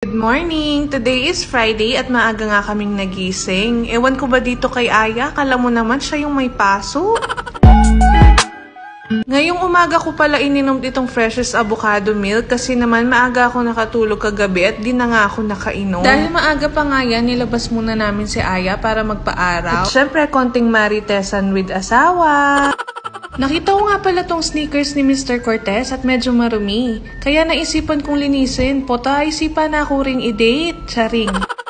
Good morning! Today is Friday at maaga nga kaming nagising. Ewan ko ba dito kay Aya? Kala mo naman siya yung may paso. Ngayong umaga ko pala ininom itong freshest avocado milk kasi naman maaga ako nakatulog kagabi at di na nga ako nakainom. Dahil maaga pa nga yan, nilabas muna namin si Aya para magpa-araw. At syempre, konting maritesan with asawa. Nakita ko nga pala tong sneakers ni Mr. Cortez at medyo marumi. Kaya naisipan kong linisin. Pota, isipan na ako ring i-date. Charing.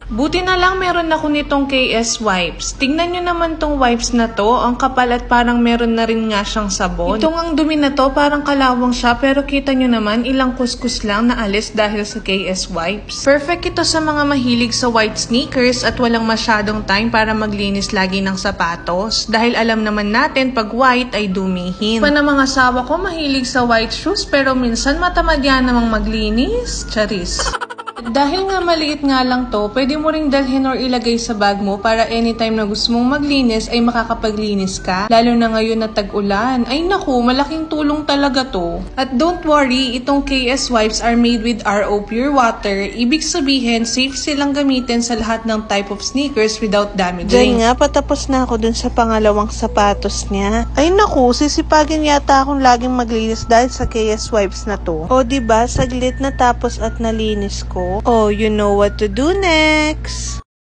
Buti na lang meron ako nitong KS wipes. Tingnan nyo naman tong wipes na to. Ang kapal at parang meron na rin nga siyang sabon. Itong ang dumi na to, parang kalawang siya. Pero kita nyo naman, ilang kuskus lang na alis dahil sa KS wipes. Perfect ito sa mga mahilig sa white sneakers at walang masyadong time para maglinis lagi ng sapatos. Dahil alam naman natin, pag white ay dumihin. Pa na mga asawa ko mahilig sa white shoes pero minsan matamad yan namang maglinis. Charis. Dahil nga maliit nga lang to, pwede mo ring dalhin or ilagay sa bag mo para anytime na gusto mong maglinis ay makakapaglinis ka. Lalo na ngayon na tag-ulan. Ay naku, malaking tulong talaga to. At don't worry, itong KS wipes are made with RO pure water. Ibig sabihin, safe silang gamitin sa lahat ng type of sneakers without damaging. Diyan nga, patapos na ako dun sa pangalawang sapatos niya. Ay naku, sisipagin yata akong laging maglinis dahil sa KS wipes na to. O diba, saglit na tapos at nalinis ko. Oh, you know what to do next.